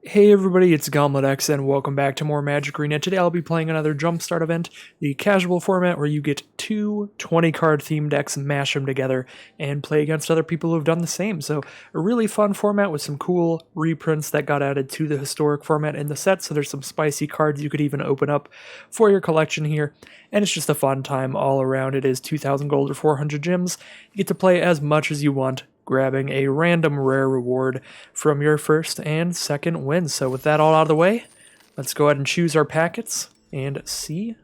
Hey everybody, it's GauntletX and welcome back to more Magic Arena. Today I'll be playing another Jumpstart event, the casual format where you get two 20-card themed decks, mash them together, and play against other people who have done the same. So a really fun format with some cool reprints that got added to the historic format in the set, so there's some spicy cards you could even open up for your collection here. And it's just a fun time all around. It is 2,000 gold or 400 gems. You get to play as much as you want, grabbing a random rare reward from your first and second wins. So with that all out of the way, let's go ahead and choose our packets and see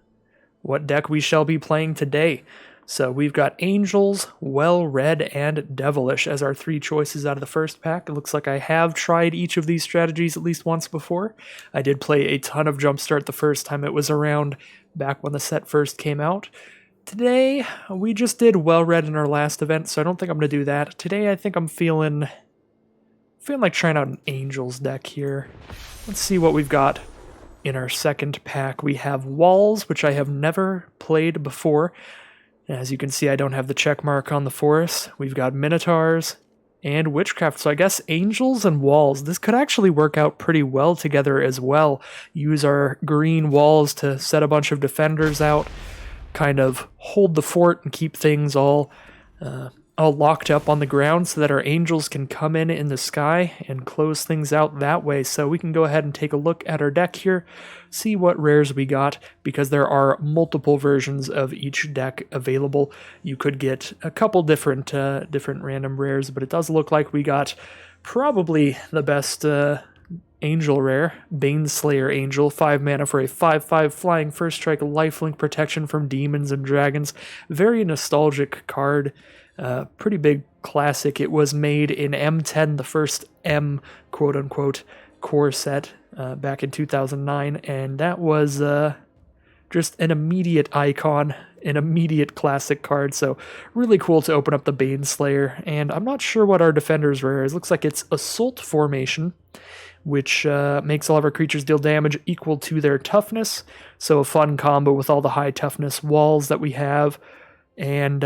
what deck we shall be playing today. So we've got Angels, Well Read, and Devilish as our three choices out of the first pack. It looks like I have tried each of these strategies at least once before. I did play a ton of Jumpstart the first time it was around, back when the set first came out. Today, we just did Well Read in our last event, so I don't think I'm going to do that. Today, I think I'm feeling like trying out an Angels deck here. Let's see what we've got in our second pack. We have Walls, which I have never played before. As you can see, I don't have the check mark on the forest. We've got Minotaurs and Witchcraft, so I guess Angels and Walls. This could actually work out pretty well together as well. Use our green walls to set a bunch of defenders out, kind of hold the fort and keep things all locked up on the ground so that our angels can come in the sky and close things out that way. So we can go ahead and take a look at our deck here, see what rares we got, because there are multiple versions of each deck available. You could get a couple different random rares, but it does look like we got probably the best Angel rare, Baneslayer Angel, 5 mana for a 5/5 flying first strike, lifelink protection from demons and dragons. Very nostalgic card, pretty big classic. It was made in M10, the first M quote-unquote core set back in 2009, and that was just an immediate icon, an immediate classic card, so really cool to open up the Baneslayer. And I'm not sure what our defender's rare is. Looks like it's Assault Formation, which makes all of our creatures deal damage equal to their toughness. So a fun combo with all the high toughness walls that we have. And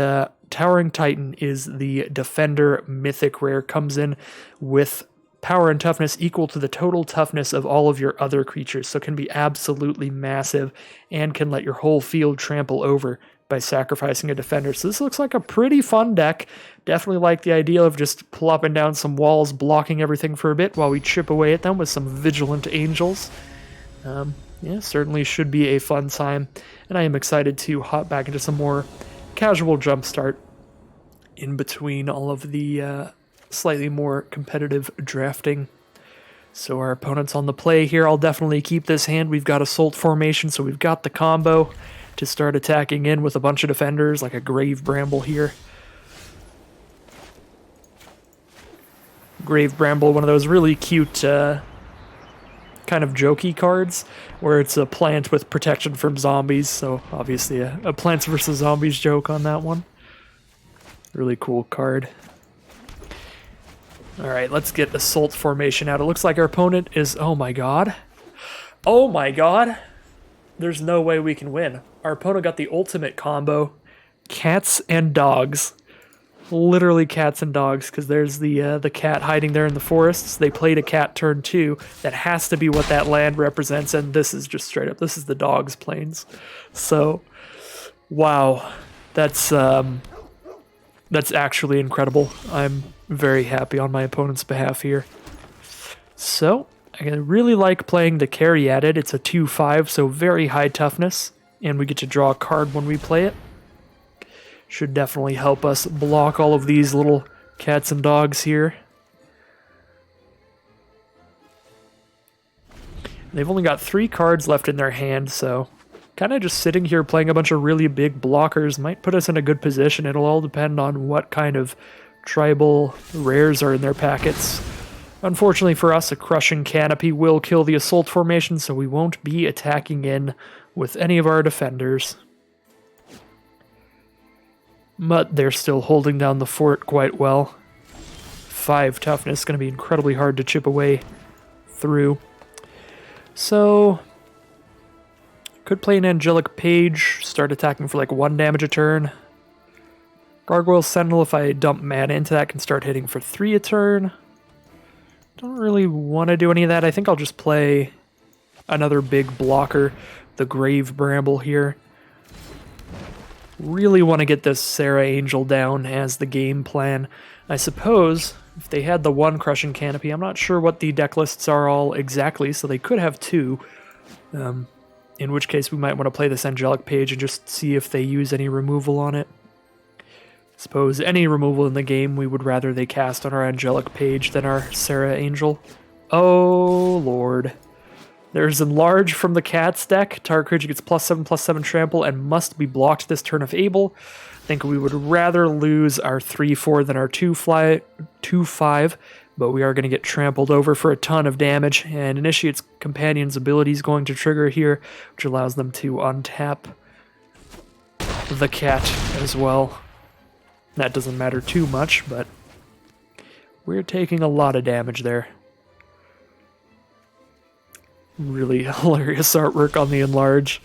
Towering Titan is the defender mythic rare. Comes in with power and toughness equal to the total toughness of all of your other creatures. So it can be absolutely massive and can let your whole field trample over by sacrificing a defender. So this looks like a pretty fun deck. Definitely like the idea of just plopping down some walls, blocking everything for a bit while we chip away at them with some Vigilant Angels. Yeah, certainly should be a fun time. And I am excited to hop back into some more casual Jumpstart in between all of the slightly more competitive drafting. So our opponent's on the play here. I'll definitely keep this hand. We've got Assault Formation, so we've got the combo to start attacking in with a bunch of defenders, like a Grave Bramble here. Grave Bramble, one of those really cute kind of jokey cards, where it's a plant with protection from zombies, so obviously a Plants vs. Zombies joke on that one. Really cool card. Alright, let's get Assault Formation out. It looks like our opponent is... Oh my god. Oh my god! There's no way we can win. Our opponent got the ultimate combo. Cats and dogs. Literally cats and dogs, because there's the cat hiding there in the forests. They played a cat turn 2. That has to be what that land represents, and this is just straight up. This is the dog's plains. So, wow. That's actually incredible. I'm very happy on my opponent's behalf here. So, I really like playing the carry added. It's a 2/5, so very high toughness, and we get to draw a card when we play it. Should definitely help us block all of these little cats and dogs here. They've only got 3 cards left in their hand, so kind of just sitting here playing a bunch of really big blockers might put us in a good position. It'll all depend on what kind of tribal rares are in their packets. Unfortunately for us, a Crushing Canopy will kill the Assault Formation, so we won't be attacking in with any of our defenders. But they're still holding down the fort quite well. 5 toughness, going to be incredibly hard to chip away through. So, could play an Angelic Page, start attacking for like 1 damage a turn. Gargoyle Sentinel, if I dump mana into that, can start hitting for 3 a turn. Don't really want to do any of that. I think I'll just play another big blocker, the Grave Bramble here. Really want to get this Sarah Angel down as the game plan. I suppose if they had the one Crushing Canopy, I'm not sure what the deck lists are all exactly, so they could have two. In which case we might want to play this Angelic Page and just see if they use any removal on it. Suppose any removal in the game we would rather they cast on our Angelic Page than our Sarah Angel. Oh lord. There's Enlarge from the Cat's deck. Target creature gets +7/+7 trample and must be blocked this turn if able. I think we would rather lose our 3/4 than our 2/5, but we are going to get trampled over for a ton of damage, and Initiate's Companion's ability is going to trigger here, which allows them to untap the cat as well. That doesn't matter too much, but we're taking a lot of damage there. Really hilarious artwork on the Enlarge.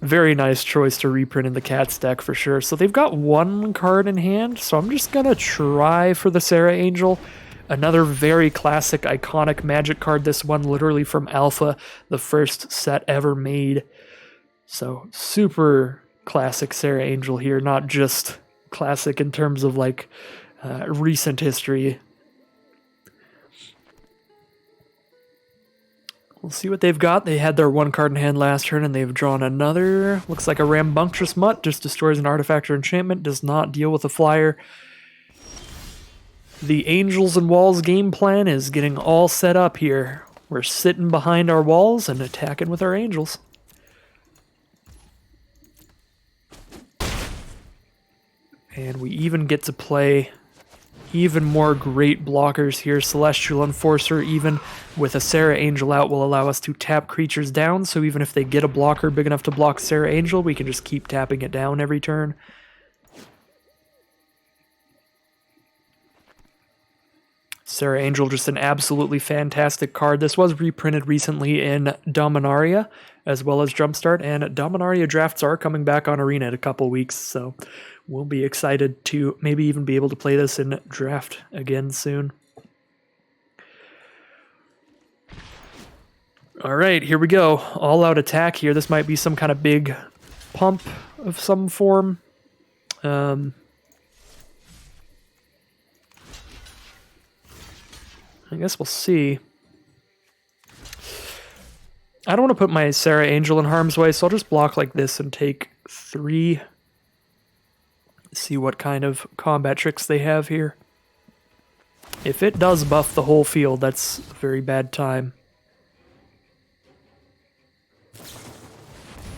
Very nice choice to reprint in the Cat's deck for sure. So they've got one card in hand, so I'm just going to try for the Sarah Angel. Another very classic, iconic Magic card. This one literally from Alpha, the first set ever made. So super classic Sarah Angel here, not just classic in terms of like recent history. We'll see what they've got. They had their one card in hand last turn, and they've drawn another. Looks like a Rambunctious Mutt. Just destroys an artifact or enchantment. Does not deal with a flyer. The Angels and Walls game plan is getting all set up here. We're sitting behind our walls and attacking with our Angels. And we even get to play even more great blockers here. Celestial Enforcer, even with a Sarah Angel out, will allow us to tap creatures down, so even if they get a blocker big enough to block Sarah Angel, we can just keep tapping it down every turn. Sarah Angel, just an absolutely fantastic card. This was reprinted recently in Dominaria, as well as Jumpstart, and Dominaria drafts are coming back on Arena in a couple weeks, so we'll be excited to maybe even be able to play this in draft again soon. All right, here we go. All-out attack here. This might be some kind of big pump of some form. I guess we'll see. I don't want to put my Sarah Angel in harm's way, so I'll just block like this and take 3. See what kind of combat tricks they have here. If it does buff the whole field, that's a very bad time.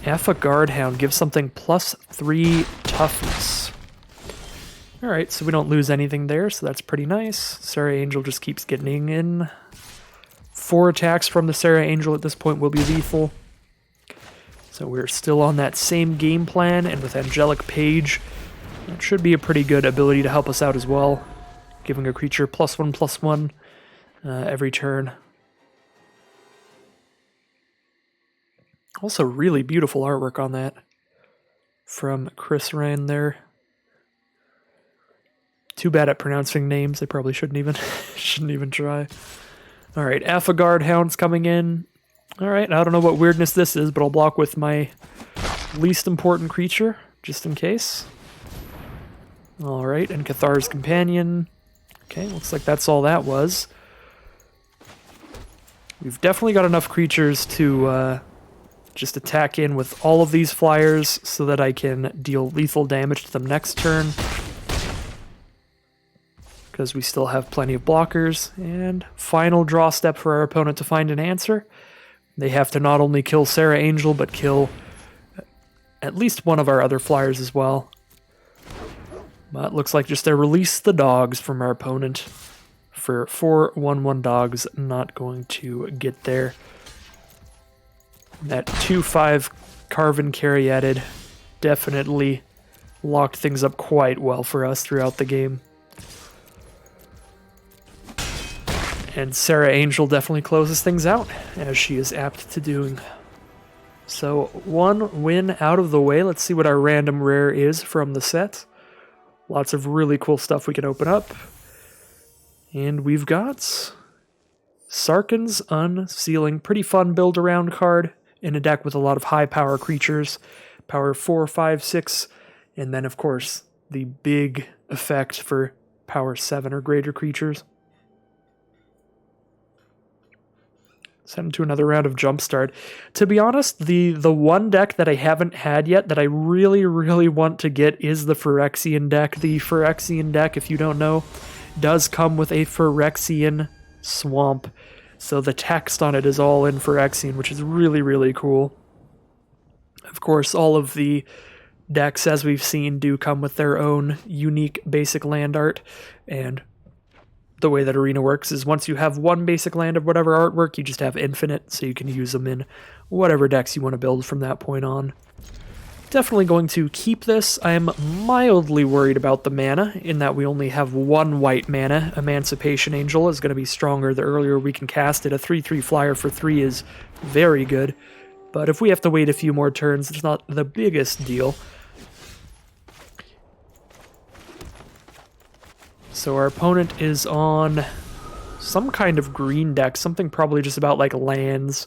Alpha Guardhound gives something +3 toughness. Alright, so we don't lose anything there, so that's pretty nice. Sarah Angel just keeps getting in. 4 attacks from the Sarah Angel at this point will be lethal. So we're still on that same game plan, and with Angelic Page, that should be a pretty good ability to help us out as well. Giving a creature +1/+1 every turn. Also really beautiful artwork on that from Chris Rand there. Too bad at pronouncing names. They probably shouldn't even try. All right, Alpha Guardhound's coming in. All right, I don't know what weirdness this is, but I'll block with my least important creature just in case. All right, and Cathar's Companion. Okay, looks like that's all that was. We've definitely got enough creatures to just attack in with all of these flyers so that I can deal lethal damage to them next turn. Because we still have plenty of blockers. And final draw step for our opponent to find an answer. They have to not only kill Sarah Angel, but kill at least one of our other flyers as well. But looks like just they release the dogs from our opponent for 4 1/1 dogs. Not going to get there. That 2/5 Carven Caryatid definitely locked things up quite well for us throughout the game. And Sarah Angel definitely closes things out, as she is apt to doing. So 1 win out of the way. Let's see what our random rare is from the set. Lots of really cool stuff we can open up. And we've got Sarkhan's Unsealing. Pretty fun build around card in a deck with a lot of high power creatures. Power 4, 5, 6. And then, of course, the big effect for power 7 or greater creatures. Send to another round of Jumpstart. To be honest, the one deck that I haven't had yet that I really, really want to get is the Phyrexian deck. The Phyrexian deck, if you don't know, does come with a Phyrexian swamp. So the text on it is all in Phyrexian, which is really, really cool. Of course, all of the decks, as we've seen, do come with their own unique basic land art, and the way that Arena works is once you have one basic land of whatever artwork, you just have infinite, so you can use them in whatever decks you want to build from that point on. Definitely going to keep this. I am mildly worried about the mana, in that we only have one white mana. Emancipation Angel is going to be stronger the earlier we can cast it. A 3/3 flyer for 3 is very good, but if we have to wait a few more turns, it's not the biggest deal. So our opponent is on some kind of green deck, something probably just about like lands,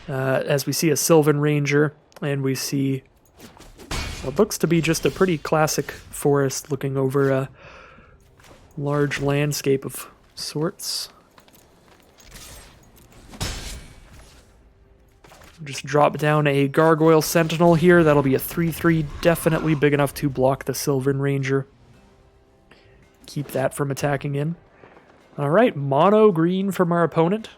as we see a Sylvan Ranger, and we see what looks to be just a pretty classic forest looking over a large landscape of sorts. Just drop down a Gargoyle Sentinel here. That'll be a 3/3, definitely big enough to block the Sylvan Ranger. Keep that from attacking in. Alright, mono green from our opponent.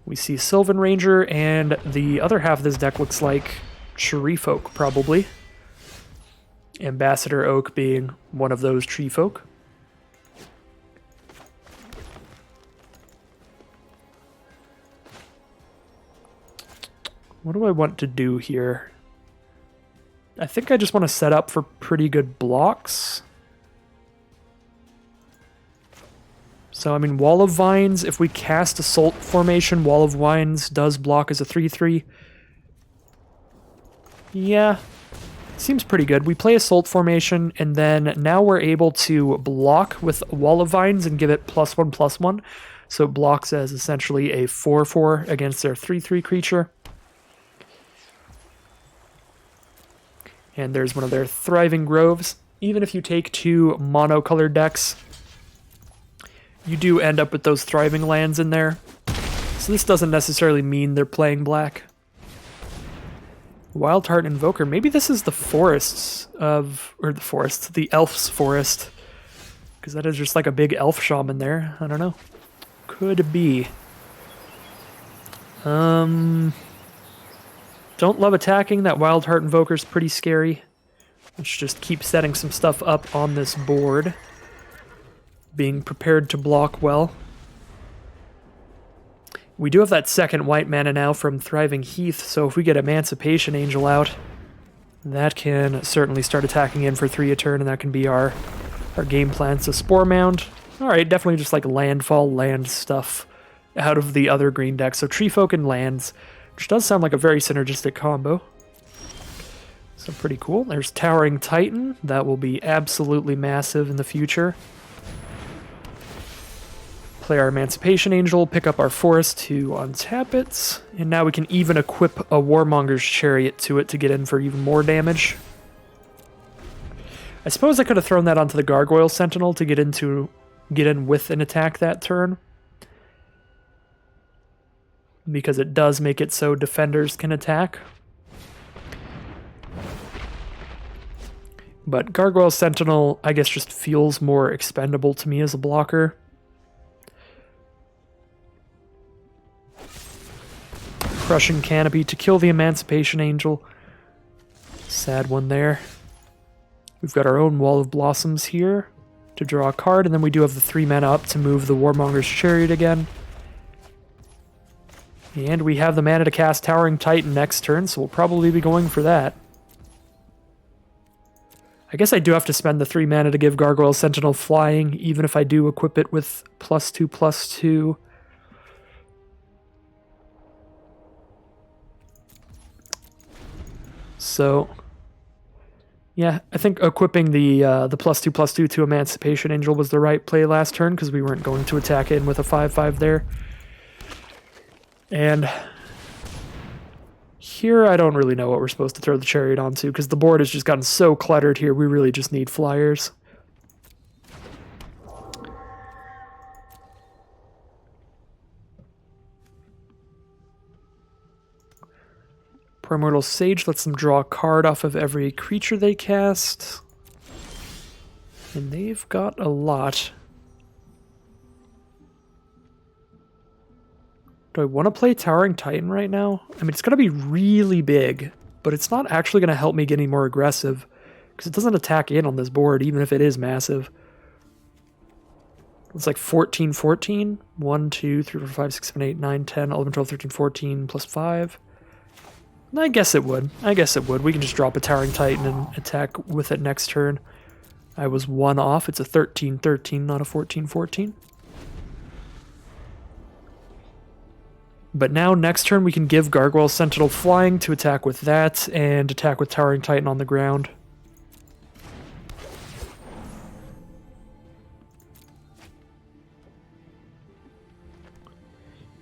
We see Sylvan Ranger, and the other half of this deck looks like Tree Folk, probably. Ambassador Oak being one of those Tree Folk. What do I want to do here? I think I just want to set up for pretty good blocks. So, I mean, Wall of Vines, if we cast Assault Formation, Wall of Vines does block as a 3/3. Yeah, seems pretty good. We play Assault Formation, and then now we're able to block with Wall of Vines and give it +1/+1. So it blocks as essentially a 4/4 against their 3/3 creature. And there's one of their Thriving Groves. Even if you take 2 monocolored decks, you do end up with those Thriving lands in there. So this doesn't necessarily mean they're playing black. Wild Heart Invoker. Maybe this is the forests of... or the Elf's Forest. Because that is just like a big elf shaman there. I don't know. Could be. Don't love attacking. That Wild Heart Invoker is pretty scary. Let's just keep setting some stuff up on this board. Being prepared to block well. We do have that second white mana now from Thriving Heath, so if we get Emancipation Angel out, that can certainly start attacking in for 3 a turn, and that can be our game plan. So Spore Mound. Alright, definitely just like landfall land stuff out of the other green deck. So Tree Folk and lands, which does sound like a very synergistic combo. So pretty cool. There's Towering Titan. That will be absolutely massive in the future. Play our Emancipation Angel, pick up our Forest to untap it, and now we can even equip a Warmonger's Chariot to it to get in for even more damage. I suppose I could have thrown that onto the Gargoyle Sentinel to get in with an attack that turn, because it does make it so defenders can attack. But Gargoyle Sentinel, I guess, just feels more expendable to me as a blocker. Crushing Canopy to kill the Emancipation Angel. Sad one there. We've got our own Wall of Blossoms here to draw a card, and then we do have the 3 mana up to move the Warmonger's Chariot again. And we have the mana to cast Towering Titan next turn, so we'll probably be going for that. I guess I do have to spend the 3 mana to give Gargoyle Sentinel flying, even if I do equip it with +2/+2. So Yeah, I think equipping the +2/+2 to Emancipation Angel was the right play last turn because we weren't going to attack in with a 5/5 there. And here I don't really know what we're supposed to throw the Chariot onto because the board has just gotten so cluttered here. We really just need flyers. Primordial Sage lets them draw a card off of every creature they cast. And they've got a lot. Do I want to play Towering Titan right now? I mean, it's going to be really big, but it's not actually going to help me get any more aggressive because it doesn't attack in on this board, even if it is massive. It's like 14, 14. 1, 2, 3, 4, 5, 6, 7, 8, 9, 10, 11, 12, 13, 14, plus 5. I guess it would. I guess it would. We can just drop a Towering Titan and attack with it next turn. I was 1 off. It's a 13, 13, not a 14, 14. But now, next turn, we can give Gargoyle Sentinel flying to attack with that, and attack with Towering Titan on the ground.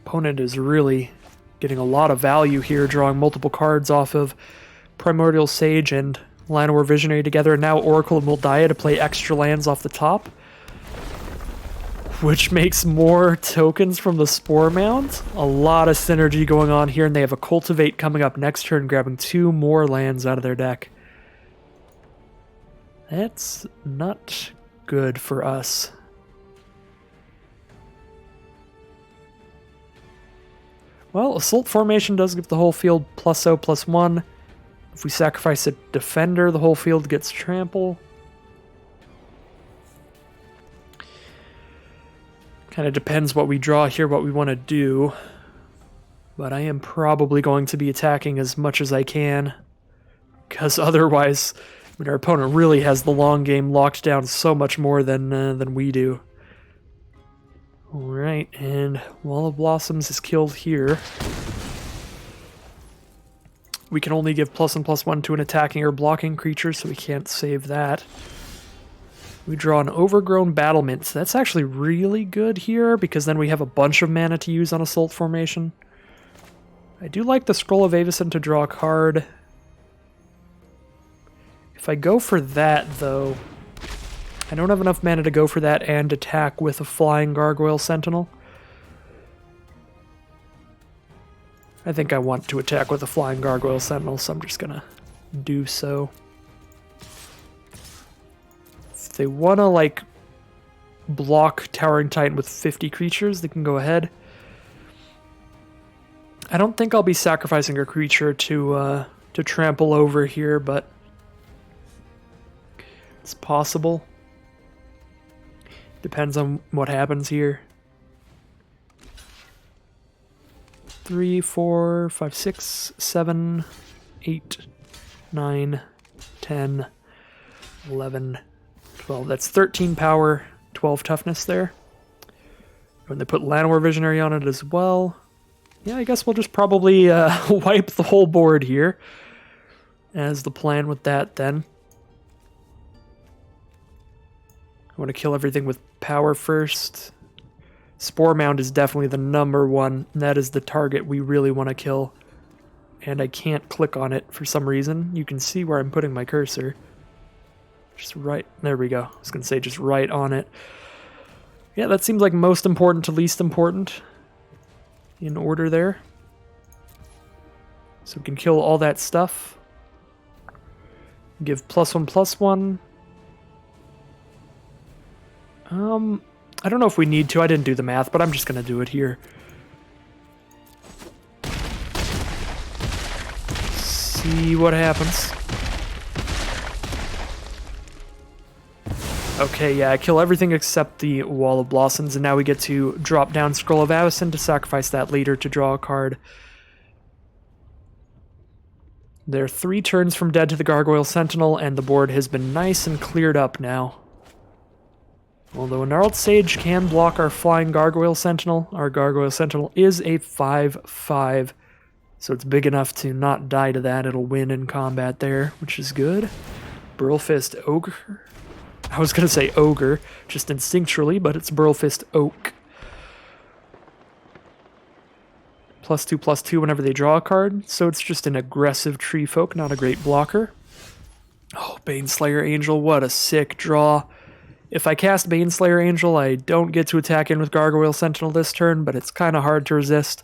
Opponent is really getting a lot of value here, drawing multiple cards off of Primordial Sage and Llanowar Visionary together, and now Oracle of Moldiah to play extra lands off the top, which makes more tokens from the Spore Mound. A lot of synergy going on here, and they have a Cultivate coming up next turn, grabbing 2 more lands out of their deck. That's not good for us. Well, Assault Formation does give the whole field +0/+1. If we sacrifice a Defender, the whole field gets Trample. Kind of depends what we draw here, what we want to do. But I am probably going to be attacking as much as I can, because otherwise, I mean, our opponent really has the long game locked down so much more than we do. Alright, and Wall of Blossoms is killed here. We can only give +1/+1 to an attacking or blocking creature, so we can't save that. We draw an Overgrown Battlement. That's actually really good here, because then we have a bunch of mana to use on Assault Formation. I do like the Scroll of Avacyn to draw a card. If I go for that, though, I don't have enough mana to go for that and attack with a Flying Gargoyle Sentinel. I think I want to attack with a Flying Gargoyle Sentinel, so I'm just gonna do so. If they wanna, like, block Towering Titan with 50 creatures, they can go ahead. I don't think I'll be sacrificing a creature to trample over here, but it's possible. Depends on what happens here. 3, 4, 5, 6, 7, 8, 9, 10, 11, 12. That's 13 power, 12 toughness there. When they put Llanowar Visionary on it as well. Yeah, I guess we'll just probably wipe the whole board here as the plan with that then. I want to kill everything with power first. Spore Mound is definitely the number one. That is the target we really want to kill. And I can't click on it for some reason. You can see where I'm putting my cursor. Just right, there we go. I was going to say just right on it. Yeah, that seems like most important to least important in order there. So we can kill all that stuff. Give +1/+1. I don't know if we need to. I didn't do the math, but I'm just going to do it here. See what happens. Okay, yeah, I kill everything except the Wall of Blossoms, and now we get to drop down Scroll of Avacyn to sacrifice that later to draw a card. They're 3 turns from dead to the Gargoyle Sentinel, and the board has been nice and cleared up now. Although a Gnarled Sage can block our Flying Gargoyle Sentinel, our Gargoyle Sentinel is a 5/5, so it's big enough to not die to that. It'll win in combat there, which is good. Burlfist Ogre. I was going to say Ogre, just instinctually, but it's Burlfist Oak. +2/+2 whenever they draw a card, so it's just an aggressive tree folk, not a great blocker. Oh, Baneslayer Angel, what a sick draw. If I cast Baneslayer Angel, I don't get to attack in with Gargoyle Sentinel this turn, but it's kind of hard to resist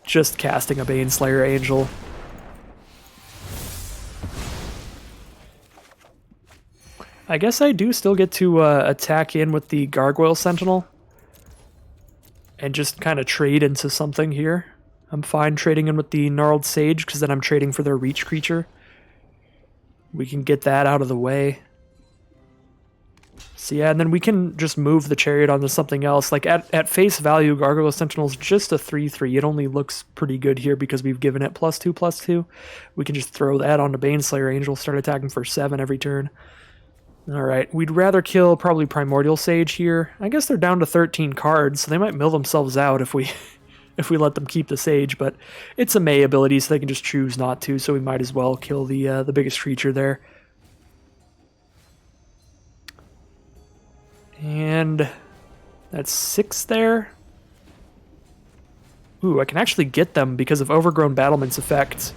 just casting a Baneslayer Angel. I guess I do still get to attack in with the Gargoyle Sentinel and just kind of trade into something here. I'm fine trading in with the Gnarled Sage because then I'm trading for their reach creature. We can get that out of the way. So yeah, and then we can just move the Chariot onto something else. Like at face value, Gargoyle Sentinel's just a 3/3. It only looks pretty good here because we've given it +2/+2. We can just throw that onto Baneslayer Angel, start attacking for 7 every turn. Alright, we'd rather kill probably Primordial Sage here. I guess they're down to 13 cards, so they might mill themselves out if we if we let them keep the Sage, but it's a May ability, so they can just choose not to, so we might as well kill the biggest creature there. And that's 6 there. Ooh, I can actually get them because of Overgrown Battlement's effect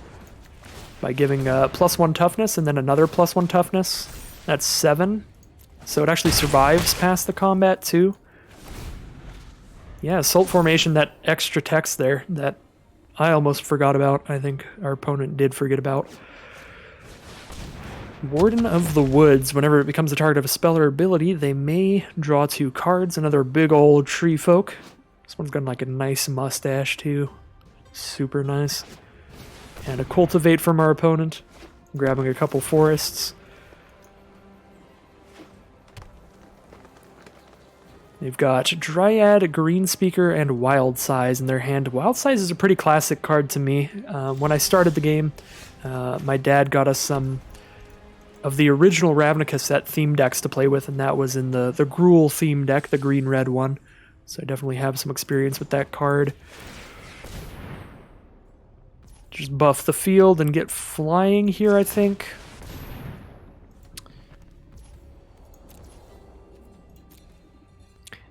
by giving +1 toughness and then another +1 toughness. That's 7. So it actually survives past the combat too. Yeah, Assault Formation, that extra text there that I almost forgot about. I think our opponent did forget about. Warden of the Woods. Whenever it becomes a target of a spell or ability, they may draw 2 cards. Another big old tree folk. This one's got like a nice mustache too. Super nice. And a Cultivate from our opponent. Grabbing a couple forests. They've got Dryad, Greenspeaker, and Wild Size in their hand. Wild Size is a pretty classic card to me. When I started the game, my dad got us some of the original Ravnica set theme decks to play with, and that was in the Gruul theme deck, the green-red one. So I definitely have some experience with that card. Just buff the field and get flying here, I think.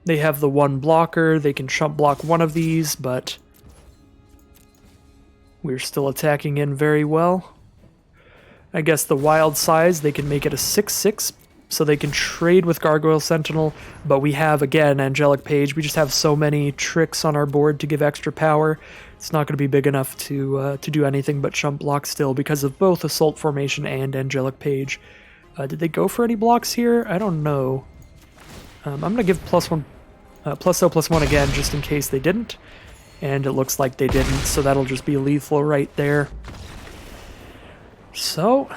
They have the 1 blocker. They can chump block one of these, but we're still attacking in very well. I guess the Wild Size, they can make it a 6/6, so they can trade with Gargoyle Sentinel, but we have, again, Angelic Page. We just have so many tricks on our board to give extra power. It's not going to be big enough to do anything but chump block still because of both Assault Formation and Angelic Page. Did they go for any blocks here? I don't know. I'm going to give +0/+1 again, just in case they didn't. And it looks like they didn't, so that'll just be lethal right there. So,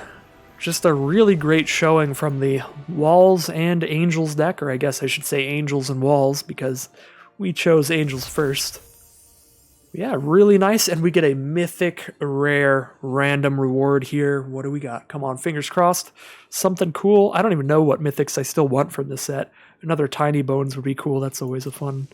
just a really great showing from the Walls and Angels deck, or I guess I should say Angels and Walls, because we chose Angels first. Yeah, really nice, and we get a mythic, rare, random reward here. What do we got? Come on, fingers crossed. Something cool. I don't even know what mythics I still want from this set. Another Tiny Bones would be cool. That's always a fun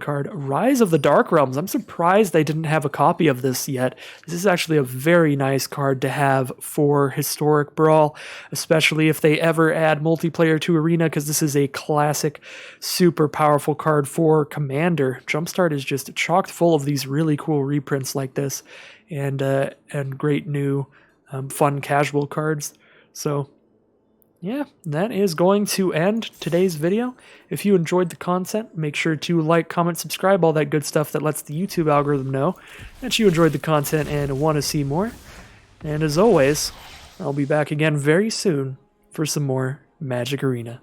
card. Rise of the Dark Realms. I'm surprised they didn't have a copy of this yet. This is actually a very nice card to have for Historic Brawl, especially if they ever add multiplayer to Arena, because this is a classic, super powerful card for Commander. Jumpstart is just chocked full of these really cool reprints like this, and great new fun casual cards. So yeah, that is going to end today's video. If you enjoyed the content, make sure to like, comment, subscribe, all that good stuff that lets the YouTube algorithm know that you enjoyed the content and want to see more. And as always, I'll be back again very soon for some more Magic Arena.